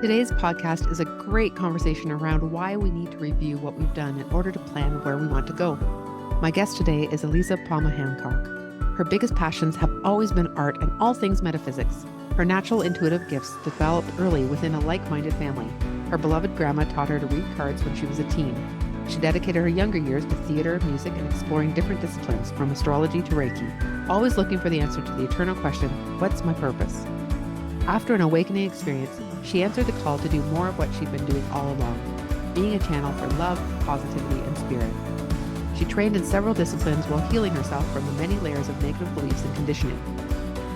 Today's podcast is a great conversation around why we need to review what we've done in order to plan where we want to go. My guest today is Elisa Palma-Hancock. Her biggest passions have always been art and all things metaphysics. Her natural intuitive gifts developed early within a like-minded family. Her beloved grandma taught her to read cards when she was a teen. She dedicated her younger years to theater, music, and exploring different disciplines from astrology to Reiki, always looking for the answer to the eternal question, what's my purpose? After an awakening experience, she answered the call to do more of what she'd been doing all along, being a channel for love, positivity, and spirit. She trained in several disciplines while healing herself from the many layers of negative beliefs and conditioning.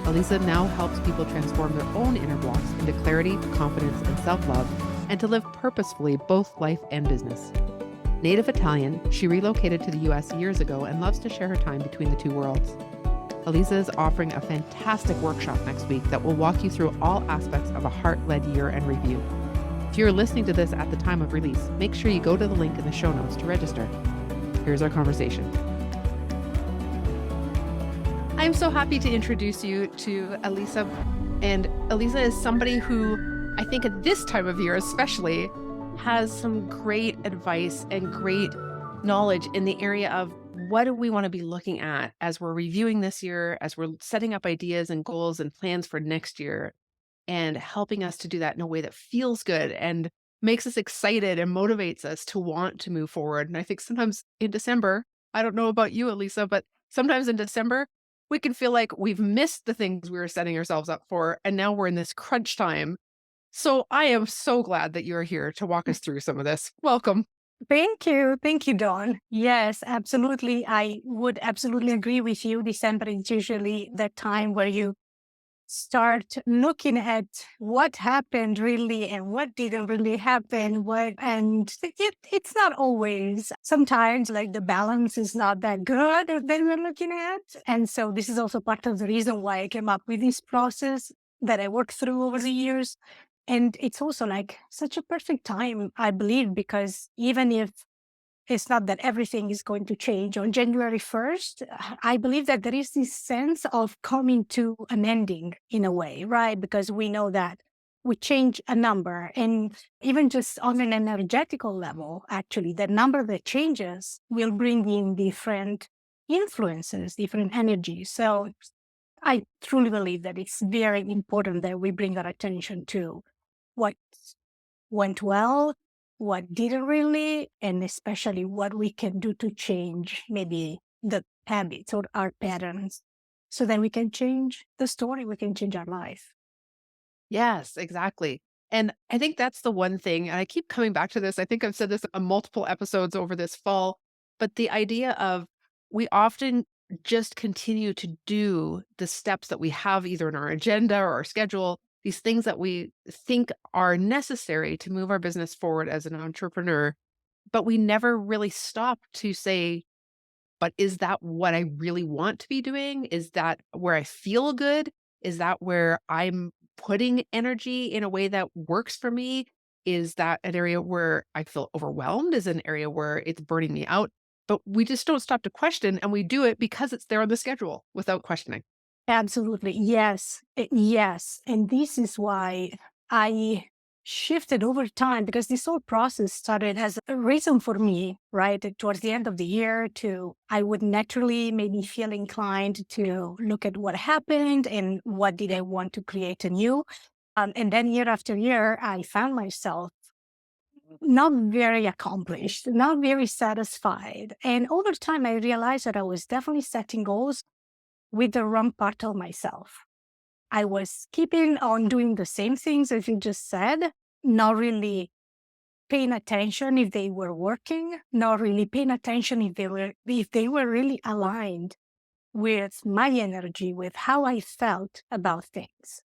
Elisa now helps people transform their own inner blocks into clarity, confidence, and self-love, and to live purposefully both life and business. Native Italian, she relocated to the U.S. years ago and loves to share her time between the two worlds. Elisa is offering a fantastic workshop next week that will walk you through all aspects of a heart-led year and review. If you're listening to this at the time of release, make sure you go to the link in the show notes to register. Here's our conversation. I'm so happy to introduce you to Elisa. And Elisa is somebody who I think at this time of year especially has some great advice and great knowledge in the area of what do we want to be looking at as we're reviewing this year, as we're setting up ideas and goals and plans for next year, and helping us to do that in a way that feels good and makes us excited and motivates us to want to move forward. And I think sometimes in December, I don't know about you, Elisa, but sometimes in December, we can feel like we've missed the things we were setting ourselves up for, and now we're in this crunch time. So I am so glad that you're here to walk us through some of this. Welcome. Thank you. Thank you, Dawn. Yes, absolutely. I would absolutely agree with you. December is usually the time where you start looking at what happened really and what didn't really happen. It's not always. Sometimes like the balance is not that good that we're looking at. And so this is also part of the reason why I came up with this process that I worked through over the years. And it's also like such a perfect time, I believe, because even if it's not that everything is going to change on January 1st, I believe that there is this sense of coming to an ending in a way, right? Because we know that we change a number, and even just on an energetical level, actually, the number that changes will bring in different influences, different energies. So I truly believe that it's very important that we bring our attention to what went well, what didn't really, and especially what we can do to change maybe the habits or our patterns so that we can change the story, we can change our life. Yes, exactly. And I think that's the one thing, and I keep coming back to this. I think I've said this on multiple episodes over this fall, but the idea of we often just continue to do the steps that we have either in our agenda or our schedule, these things that we think are necessary to move our business forward as an entrepreneur, but we never really stop to say, but is that what I really want to be doing? Is that where I feel good? Is that where I'm putting energy in a way that works for me? Is that an area where I feel overwhelmed? Is an area where it's burning me out? But we just don't stop to question, and we do it because it's there on the schedule without questioning. Absolutely. Yes. Yes. And this is why I shifted over time because this whole process started as a reason for me, right? Towards the end of the year I would naturally maybe feel inclined to look at what happened and what did I want to create anew. And then year after year, I found myself not very accomplished, not very satisfied. And over time, I realized that I was definitely setting goals with the wrong part of myself. I was keeping on doing the same things as you just said, not really paying attention if they were working, not really paying attention if they were really aligned with my energy, with how I felt about things.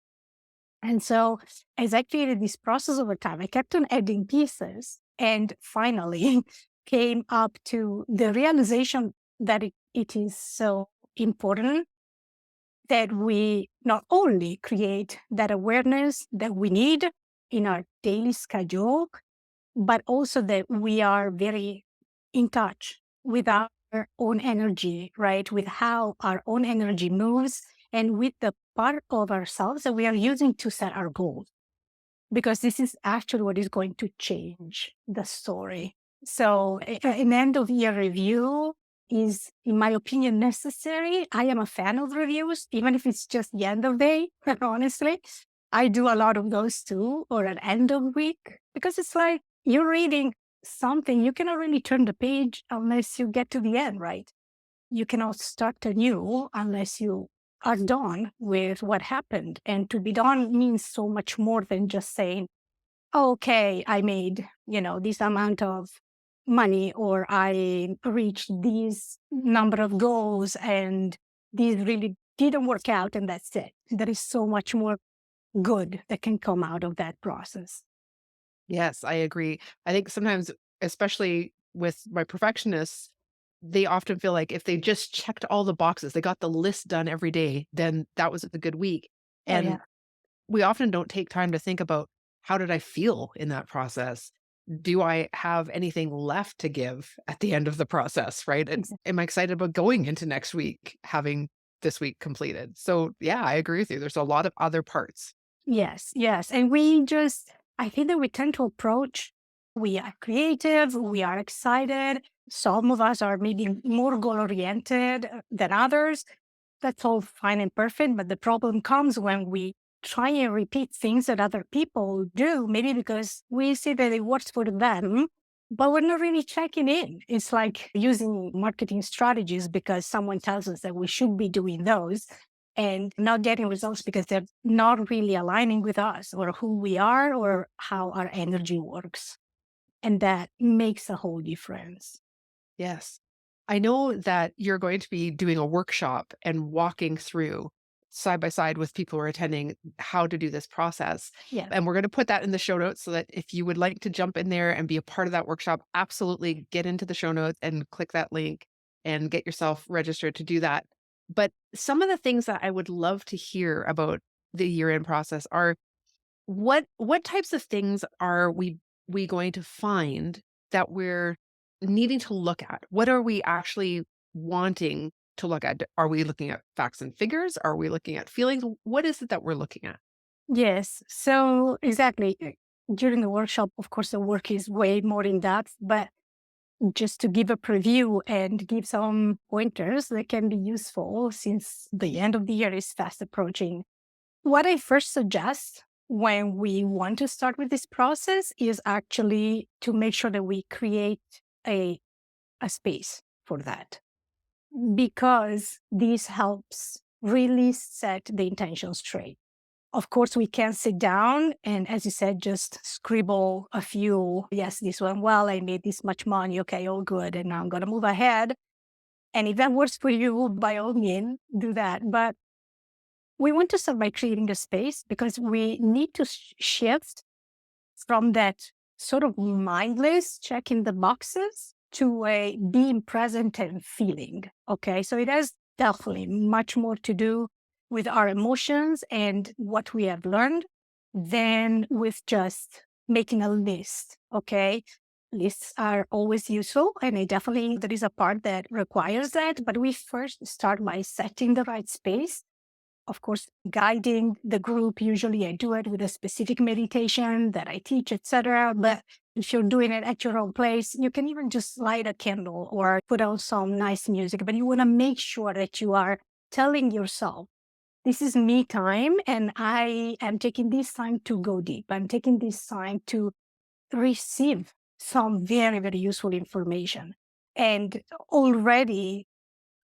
And so as I created this process over time, I kept on adding pieces and finally came up to the realization that it is so important that we not only create that awareness that we need in our daily schedule, but also that we are very in touch with our own energy, right? With how our own energy moves and with the part of ourselves that we are using to set our goals. because this is actually what is going to change the story. So an end of year review is, in my opinion, necessary. I am a fan of reviews, even if it's just the end of day, honestly. I do a lot of those too, or an end of week, because it's like you're reading something, you cannot really turn the page unless you get to the end, right? You cannot start anew unless you are done with what happened. And to be done means so much more than just saying, okay, I made, this amount of money, or I reached this number of goals, and these really didn't work out, and that's it. There is so much more good that can come out of that process. Yes, I agree. I think sometimes, especially with my perfectionists, they often feel like if they just checked all the boxes, they got the list done every day, then that was a good week. Oh, yeah, And we often don't take time to think about, how did I feel in that process? Do I have anything left to give at the end of the process, right? And exactly. am I excited about going into next week, having this week completed? So, yeah, I agree with you. There's a lot of other parts. Yes, yes. And I think that we tend to approach, we are creative, we are excited. Some of us are maybe more goal oriented than others. That's all fine and perfect. But the problem comes when we try and repeat things that other people do, maybe because we see that it works for them, but we're not really checking in. It's like using marketing strategies because someone tells us that we should be doing those and not getting results because they're not really aligning with us or who we are or how our energy works. And that makes a whole difference. Yes. I know that you're going to be doing a workshop and walking through side by side with people who are attending how to do this process. Yeah. And we're going to put that in the show notes so that if you would like to jump in there and be a part of that workshop, absolutely get into the show notes and click that link and get yourself registered to do that. But some of the things that I would love to hear about the year-end process are, what types of things are we going to find that we're needing to look at? What are we actually wanting to look at? Are we looking at facts and figures? Are we looking at feelings? What is it that we're looking at? Yes. So exactly. During the workshop, of course, the work is way more in depth, but just to give a preview and give some pointers that can be useful since the end of the year is fast approaching. What I first suggest when we want to start with this process is actually to make sure that we create a, a space for that, because this helps really set the intention straight. Of course, we can sit down and, as you said, just scribble a few. Yes, this went well. I made this much money. Okay, all good. And now I'm going to move ahead. And if that works for you, by all means, do that. But we want to start by creating the space because we need to shift from that sort of mindless checking the boxes to a being present and feeling. Okay. So it has definitely much more to do with our emotions and what we have learned than with just making a list. Okay. Lists are always useful, and I definitely there is a part that requires that. But we first start by setting the right space, of course, guiding the group. Usually I do it with a specific meditation that I teach, etc. But if you're doing it at your own place, you can even just light a candle or put on some nice music. But you want to make sure that you are telling yourself, this is me time, and I am taking this time to go deep. I'm taking this time to receive some very, very useful information. And already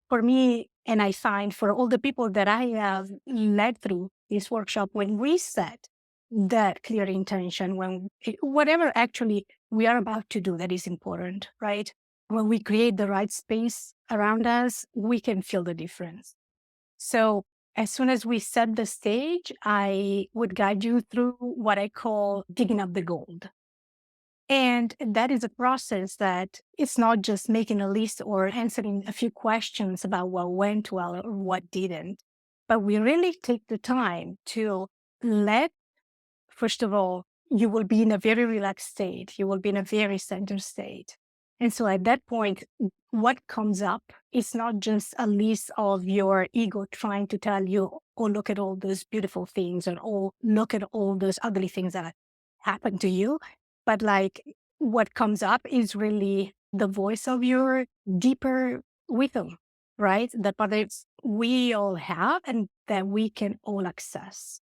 for me, and I find for all the people that I have led through this workshop, when we set that clear intention, whatever actually we are about to do that is important, right? When we create the right space around us, we can feel the difference. So as soon as we set the stage, I would guide you through what I call digging up the gold. And that is a process that it's not just making a list or answering a few questions about what went well or what didn't, but we really take the time to let, first of all, you will be in a very relaxed state. You will be in a very centered state. And so at that point, what comes up is not just a list of your ego trying to tell you, oh, look at all those beautiful things, and oh, look at all those ugly things that happen to you, but like what comes up is really the voice of your deeper wisdom, right? That part that we all have and that we can all access.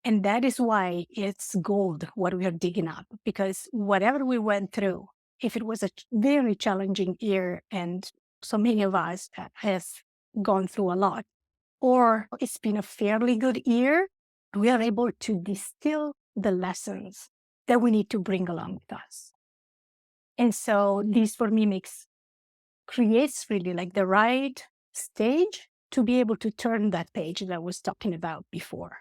And that is why it's gold what we are digging up, because whatever we went through, if it was a very challenging year, and so many of us have gone through a lot, or it's been a fairly good year, we are able to distill the lessons that we need to bring along with us. And so this for me creates really like the right stage to be able to turn that page that I was talking about before.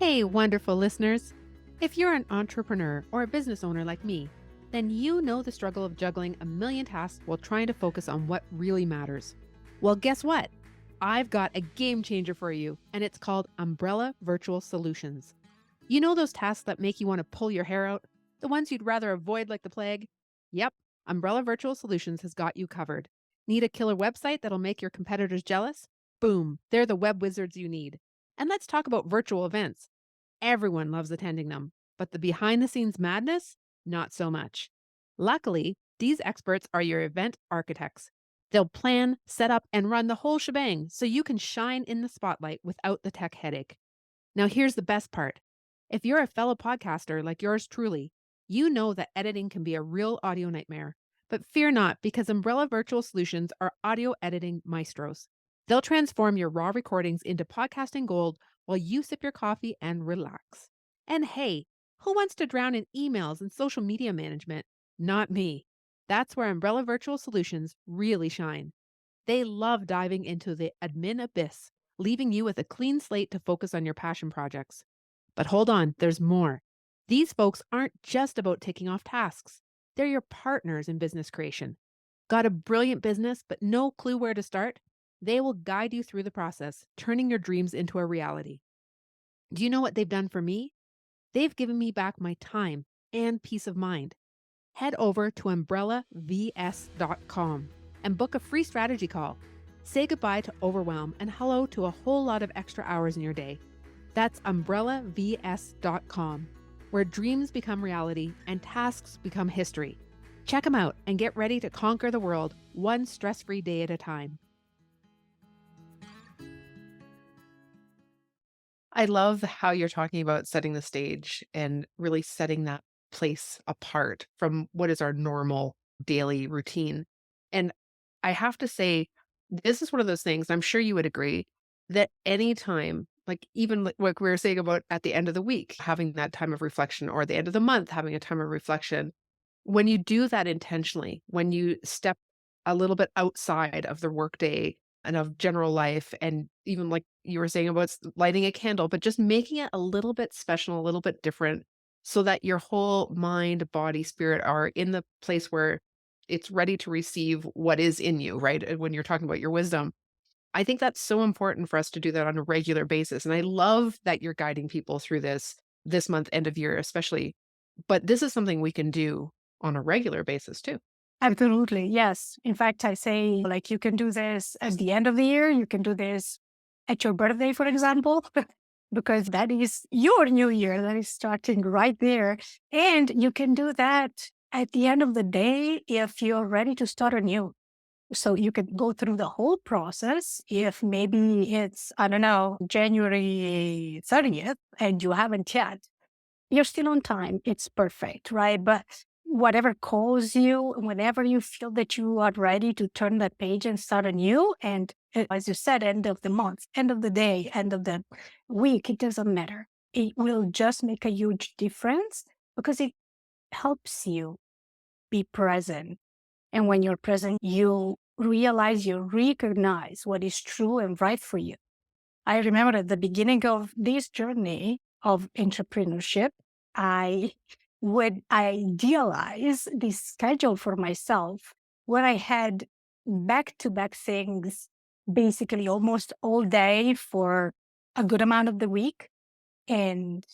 Hey, wonderful listeners. If you're an entrepreneur or a business owner like me, then you know the struggle of juggling a million tasks while trying to focus on what really matters. Well, guess what? I've got a game changer for you, and it's called Umbrella Virtual Solutions. You know those tasks that make you want to pull your hair out? The ones you'd rather avoid like the plague? Yep, Umbrella Virtual Solutions has got you covered. Need a killer website that'll make your competitors jealous? Boom, they're the web wizards you need. And let's talk about virtual events. Everyone loves attending them, but the behind the scenes madness, not so much. Luckily, these experts are your event architects. They'll plan, set up, and run the whole shebang so you can shine in the spotlight without the tech headache. Now, here's the best part. If you're a fellow podcaster like yours truly, you know that editing can be a real audio nightmare. But fear not, because Umbrella Virtual Solutions are audio editing maestros. They'll transform your raw recordings into podcasting gold while you sip your coffee and relax. And hey, who wants to drown in emails and social media management? Not me. That's where Umbrella Virtual Solutions really shine. They love diving into the admin abyss, leaving you with a clean slate to focus on your passion projects. But hold on, there's more. These folks aren't just about ticking off tasks. They're your partners in business creation. Got a brilliant business, but no clue where to start? They will guide you through the process, turning your dreams into a reality. Do you know what they've done for me? They've given me back my time and peace of mind. Head over to UmbrellaVS.com and book a free strategy call. Say goodbye to overwhelm and hello to a whole lot of extra hours in your day. That's UmbrellaVS.com, where dreams become reality and tasks become history. Check them out and get ready to conquer the world one stress-free day at a time. I love how you're talking about setting the stage and really setting that place apart from what is our normal daily routine. And I have to say, this is one of those things, I'm sure you would agree, that anytime, like even like what we were saying about at the end of the week, having that time of reflection, or the end of the month, having a time of reflection, when you do that intentionally, when you step a little bit outside of the workday and of general life, and even like you were saying about lighting a candle, but just making it a little bit special, a little bit different, so that your whole mind, body, spirit are in the place where it's ready to receive what is in you, right? When you're talking about your wisdom, I think that's so important for us to do that on a regular basis. And I love that you're guiding people through this month, end of year, especially. But this is something we can do on a regular basis too. Absolutely. Yes. In fact, I say like you can do this at the end of the year. You can do this at your birthday, for example, because that is your new year that is starting right there. And you can do that at the end of the day if you're ready to start anew. So you could go through the whole process. If maybe it's, I don't know, January 30th and you haven't yet, you're still on time. It's perfect, right? But whatever calls you, whenever you feel that you are ready to turn that page and start anew, and as you said, end of the month, end of the day, end of the week, it doesn't matter. It will just make a huge difference because it helps you be present. And when you're present, you realize, you recognize what is true and right for you. I remember at the beginning of this journey of entrepreneurship, I would idealize this schedule for myself where I had back to back things basically almost all day for a good amount of the week. And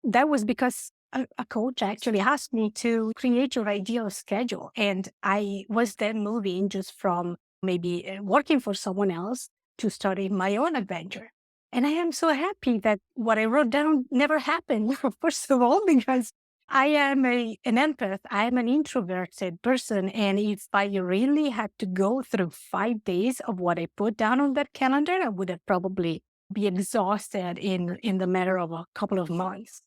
that was because a coach actually asked me to create your ideal schedule. And I was then moving just from maybe working for someone else to study my own adventure. And I am so happy that what I wrote down never happened, first of all, because I am an empath. I am an introverted person. And if I really had to go through 5 days of what I put down on that calendar, I would have probably be exhausted in the matter of a couple of months.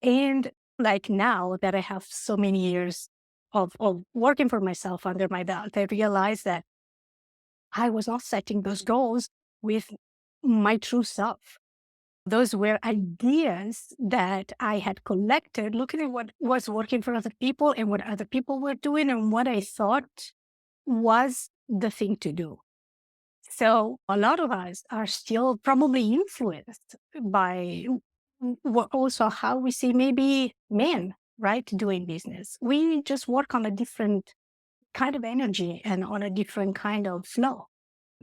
And like now that I have so many years of working for myself under my belt, I realized that I was not setting those goals with my true self. Those were ideas that I had collected looking at what was working for other people and what other people were doing and what I thought was the thing to do. So a lot of us are still probably influenced by also how we see maybe men, right, doing business. We just work on a different kind of energy and on a different kind of flow.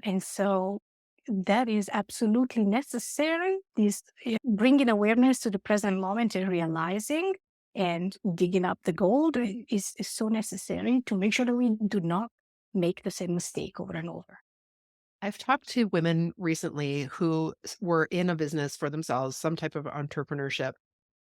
And so that is absolutely necessary. This bringing awareness to the present moment and realizing and digging up the gold is so necessary to make sure that we do not make the same mistake over and over. I've talked to women recently who were in a business for themselves, some type of entrepreneurship,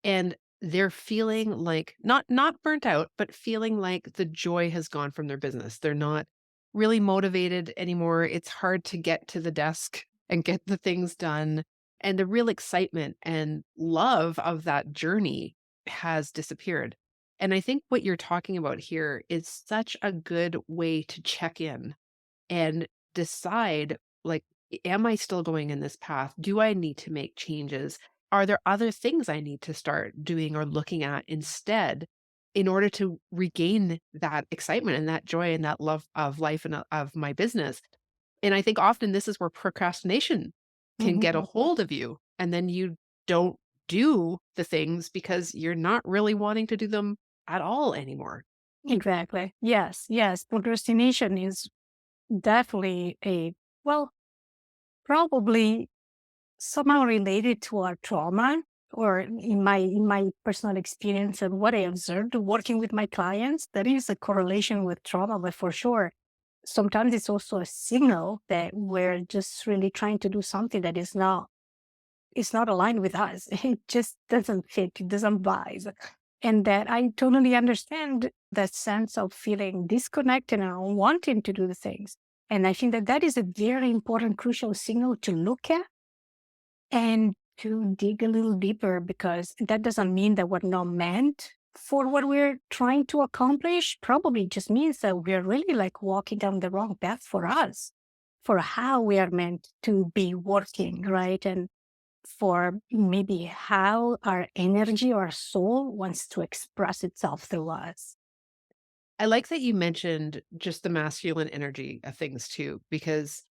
and they're feeling like not burnt out, but feeling like the joy has gone from their business. They're not really motivated anymore. It's hard to get to the desk and get the things done. And the real excitement and love of that journey has disappeared. And I think what you're talking about here is such a good way to check in and decide, like, am I still going in this path? Do I need to make changes? Are there other things I need to start doing or looking at instead in order to regain that excitement and that joy and that love of life and of my business? And I think often this is where procrastination can get a Mhm. hold of you. And then you don't do the things because you're not really wanting to do them at all anymore. Exactly. Yes. Yes. Procrastination is definitely well, probably somehow related to our trauma or in my personal experience and what I observed working with my clients, there is a correlation with trauma, but for sure, sometimes it's also a signal that we're just really trying to do something that is not aligned with us. It just doesn't fit, it doesn't vibe. And that I totally understand that sense of feeling disconnected and wanting to do the things. And I think that that is a very important, crucial signal to look at and to dig a little deeper because that doesn't mean that we're not meant for what we're trying to accomplish. Probably just means that we're really like walking down the wrong path for us, for how we are meant to be working, right? And for maybe how our energy or soul wants to express itself through us. I like that you mentioned just the masculine energy of things too, because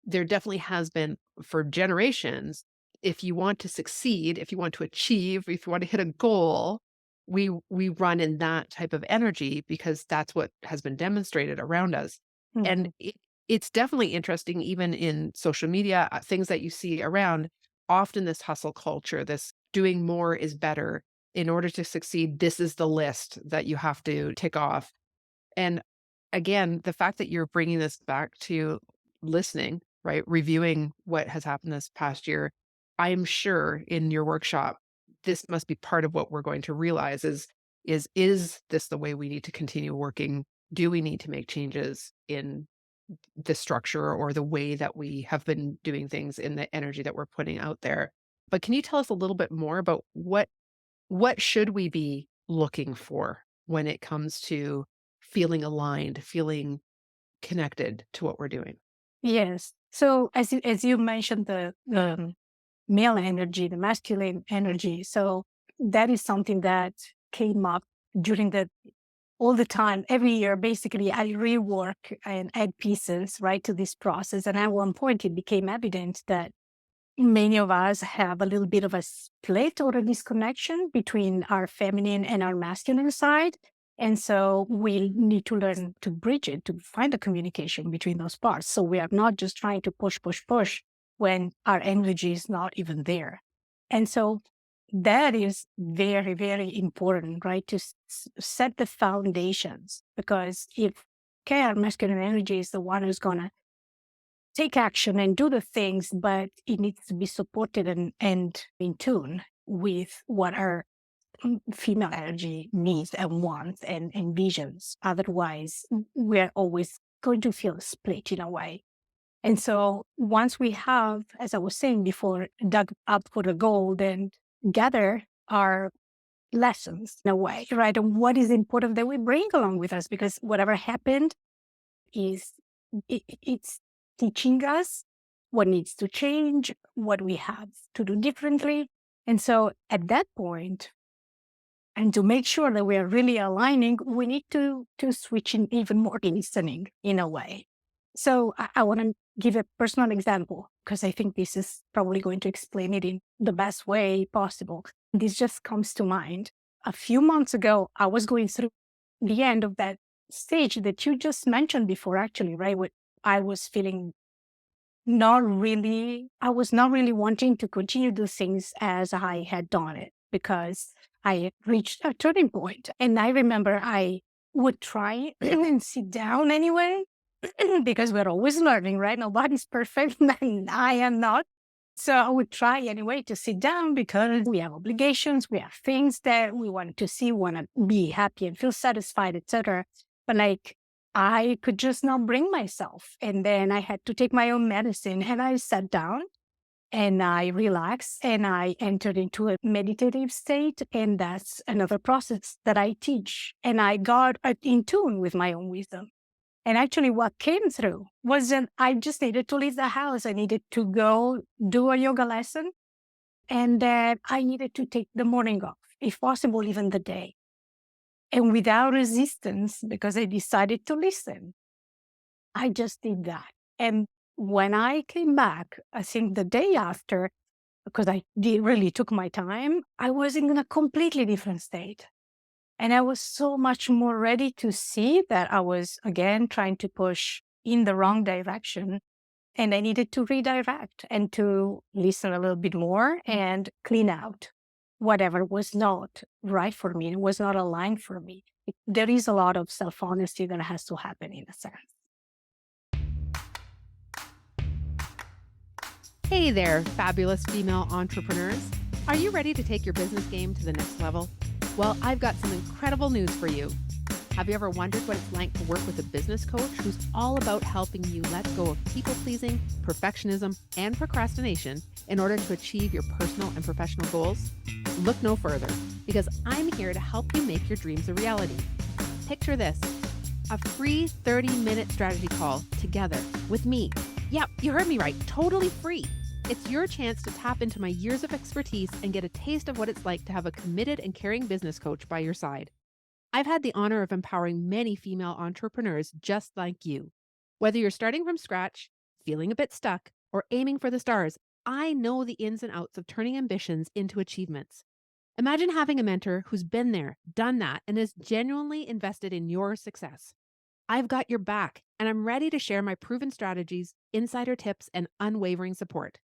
there definitely has been for generations. If you want to succeed, if you want to achieve, if you want to hit a goal, we run in that type of energy because that's what has been demonstrated around us. And Mhm. it's definitely interesting, even in social media, things that you see around. Often, this hustle culture, this doing more is better. In order to succeed, this is the list that you have to tick off. And again, the fact that you're bringing this back to listening, right? Reviewing what has happened this past year, I am sure in your workshop, this must be part of what we're going to realize is this the way we need to continue working? Do we need to make changes in the structure or the way that we have been doing things in the energy that we're putting out there? But can you tell us a little bit more about what should we be looking for when it comes to feeling aligned, feeling connected to what we're doing? Yes. So as you mentioned the male energy, the masculine energy. So that is something that came up during the all the time, every year. Basically, I rework and add pieces right to this process. And at one point, it became evident that many of us have a little bit of a split or a disconnection between our feminine and our masculine side. And so we need to learn to bridge it, to find a communication between those parts. So we are not just trying to push, push, push when our energy is not even there. And so that is very, very important, right? To set the foundations because if okay, our masculine energy is the one who's going to take action and do the things, but it needs to be supported and in tune with what our female energy needs and wants and envisions. Otherwise, we're always going to feel split in a way. And so once we have, as I was saying before, dug up for the gold and gather our lessons in a way, right? And what is important that we bring along with us, because whatever happened is it's teaching us what needs to change, what we have to do differently. And so at that point, and to make sure that we are really aligning, we need to switch in even more listening in a way. So I want to give a personal example because I think this is probably going to explain it in the best way possible. This just comes to mind. A few months ago, I was going through the end of that stage that you just mentioned before, actually, right? What I was feeling I was not really wanting to continue do things as I had done it because I had reached a turning point. And I remember I would try and sit down anyway, because we're always learning, right? Nobody's perfect, and I am not. So I would try anyway to sit down because we have obligations, we have things that we want to see, want to be happy and feel satisfied, etc. But like I could just not bring myself. And then I had to take my own medicine and I sat down and I relaxed and I entered into a meditative state. And that's another process that I teach. And I got in tune with my own wisdom. And actually what came through wasn't, I just needed to leave the house. I needed to go do a yoga lesson. And then I needed to take the morning off, if possible, even the day. And without resistance, because I decided to listen, I just did that. And when I came back, I think the day after, because really took my time, I was in a completely different state. And I was so much more ready to see that I was, again, trying to push in the wrong direction. And I needed to redirect and to listen a little bit more and clean out whatever was not right for me. It was not aligned for me. There is a lot of self-honesty that has to happen in a sense. Hey there, fabulous female entrepreneurs. Are you ready to take your business game to the next level? Well, I've got some incredible news for you. Have you ever wondered what it's like to work with a business coach who's all about helping you let go of people-pleasing, perfectionism, and procrastination in order to achieve your personal and professional goals? Look no further, because I'm here to help you make your dreams a reality. Picture this, a free 30-minute strategy call together with me. Yep, you heard me right, totally free. It's your chance to tap into my years of expertise and get a taste of what it's like to have a committed and caring business coach by your side. I've had the honor of empowering many female entrepreneurs just like you. Whether you're starting from scratch, feeling a bit stuck, or aiming for the stars, I know the ins and outs of turning ambitions into achievements. Imagine having a mentor who's been there, done that, and is genuinely invested in your success. I've got your back, and I'm ready to share my proven strategies, insider tips, and unwavering support.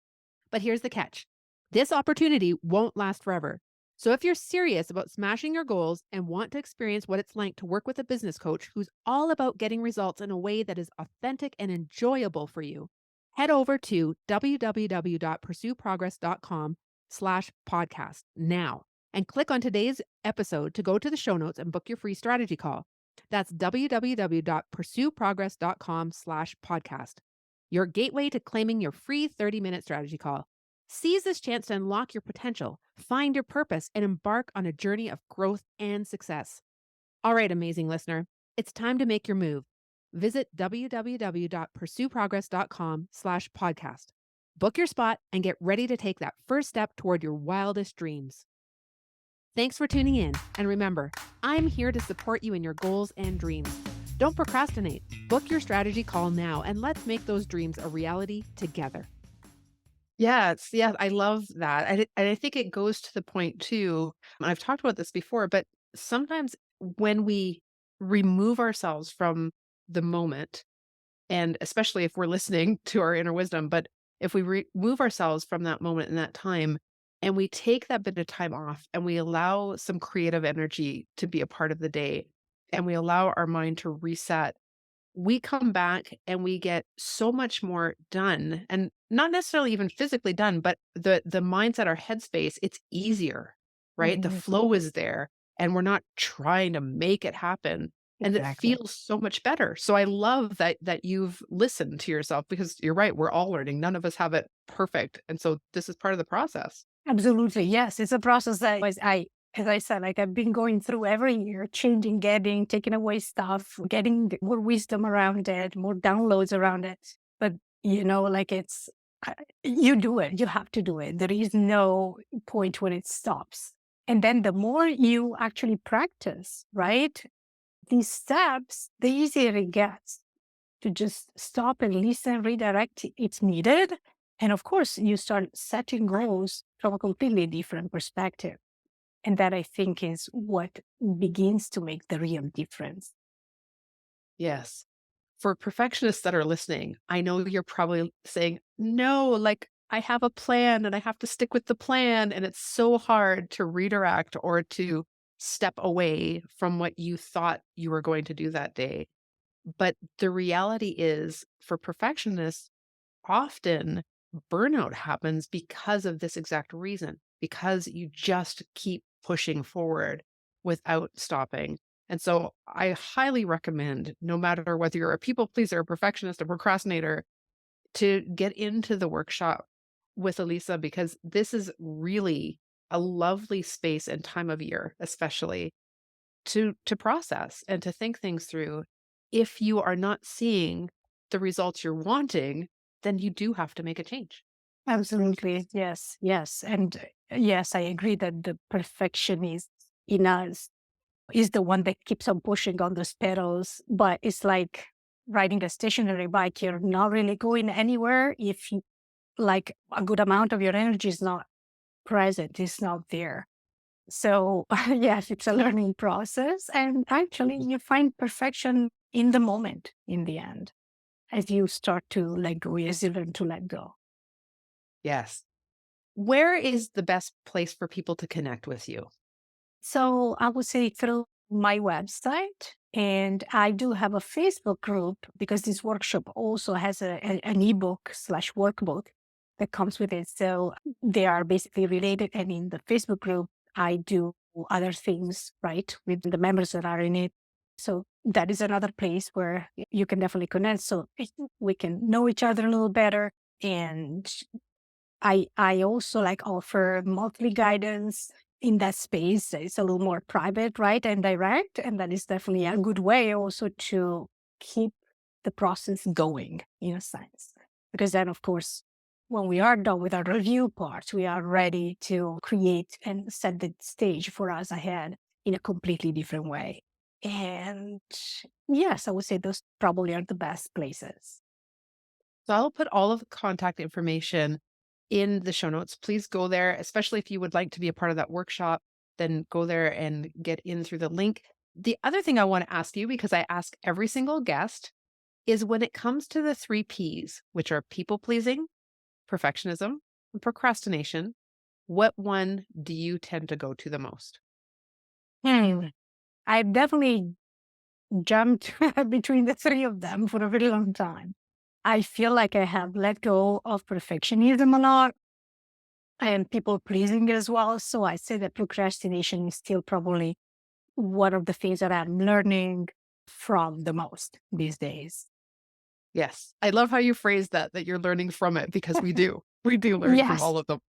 But here's the catch. This opportunity won't last forever. So if you're serious about smashing your goals and want to experience what it's like to work with a business coach who's all about getting results in a way that is authentic and enjoyable for you, head over to www.pursueprogress.com/podcast now and click on today's episode to go to the show notes and book your free strategy call. That's www.pursueprogress.com/podcast. Your gateway to claiming your free 30-minute strategy call. Seize this chance to unlock your potential, find your purpose, and embark on a journey of growth and success. All right, amazing listener, it's time to make your move. Visit www.pursueprogress.com/podcast. Book your spot and get ready to take that first step toward your wildest dreams. Thanks for tuning in. And remember, I'm here to support you in your goals and dreams. Don't procrastinate. Book your strategy call now and let's make those dreams a reality together. Yes, I love that. And I think it goes to the point too, and I've talked about this before, but sometimes when we remove ourselves from the moment, and especially if we're listening to our inner wisdom, but if we remove ourselves from that moment in that time, and we take that bit of time off and we allow some creative energy to be a part of the day, and we allow our mind to reset we come back and we get so much more done, and not necessarily even physically done, but the mindset, our headspace, it's easier, right? The Mhm. flow is there and we're not trying to make it happen. And it Exactly. feels so much better. So I love that you've listened to yourself because you're right, we're all learning. None of us have it perfect. And so this is part of the process. Absolutely. Yes. It's a process that as I said, like I've been going through every year, changing, getting, taking away stuff, getting more wisdom around it, more downloads around it. But, like you do it, you have to do it. There is no point when it stops. And then the more you actually practice, right? These steps, the easier it gets to just stop and listen, redirect it's needed. And of course, you start setting goals from a completely different perspective. And that I think is what begins to make the real difference. Yes. For perfectionists that are listening, I know you're probably saying, no, like I have a plan and I have to stick with the plan. And it's so hard to redirect or to step away from what you thought you were going to do that day. But the reality is, for perfectionists, often burnout happens because of this exact reason, because you just keep pushing forward without stopping. And so I highly recommend, no matter whether you're a people pleaser, a perfectionist, a procrastinator, to get into the workshop with Elisa because this is really a lovely space and time of year, especially to process and to think things through. If you are not seeing the results you're wanting, then you do have to make a change. Absolutely. Yes. Yes. And yes, I agree that the perfectionist in us is the one that keeps on pushing on those pedals. But it's like riding a stationary bike. You're not really going anywhere if you, like a good amount of your energy is not present, is not there. So, yes, it's a learning process. And actually, you find perfection in the moment in the end as you start to let go, as you learn to let go. Yes. Where is the best place for people to connect with you? So, I would say through my website. And I do have a Facebook group because this workshop also has an ebook slash workbook that comes with it. So, they are basically related. And in the Facebook group, I do other things, right, with the members that are in it. So that is another place where you can definitely connect. So we can know each other a little better. And I also like offer monthly guidance in that space. It's a little more private, right, and direct. And that is definitely a good way also to keep the process going in a sense. Because then, of course, when we are done with our review part, we are ready to create and set the stage for us ahead in a completely different way. And yes, I would say those probably are the best places. So I'll put all of the contact information in the show notes. Please go there, especially if you would like to be a part of that workshop, then go there and get in through the link. The other thing I want to ask you, because I ask every single guest, is when it comes to the three P's, which are people pleasing, perfectionism, and procrastination, what one do you tend to go to the most? Hmm. I've definitely jumped between the three of them for a very long time. I feel like I have let go of perfectionism a lot and people pleasing as well. So I say that procrastination is still probably one of the things that I'm learning from the most these days. Yes. I love how you phrase that you're learning from it because we do. We do learn from Yes, all of them.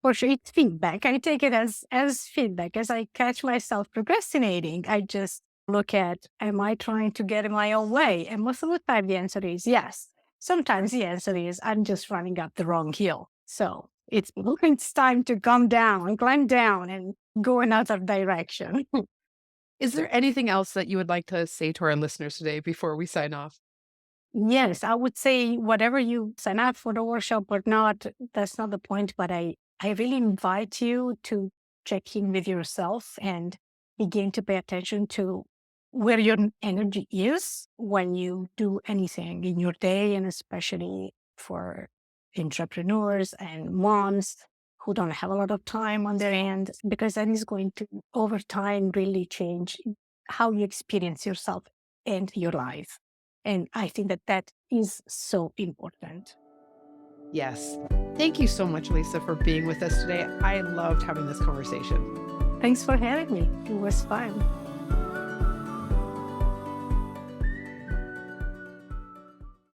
for sure. It's feedback. I take it as feedback. As I catch myself procrastinating, I just look at, am I trying to get in my own way? And most of the time, the answer is yes. Sometimes the answer is I'm just running up the wrong hill. So it's time to come down, climb down, and go another direction. Is there anything else that you would like to say to our listeners today before we sign off? Yes, I would say whatever you sign up for the workshop or not, that's not the point. But I really invite you to check in with yourself and begin to pay attention to where your energy is when you do anything in your day, and especially for entrepreneurs and moms who don't have a lot of time on their hand, because that is going to, over time, really change how you experience yourself and your life. And I think that that is so important. Yes. Thank you so much, Lisa, for being with us today. I loved having this conversation. Thanks for having me. It was fun.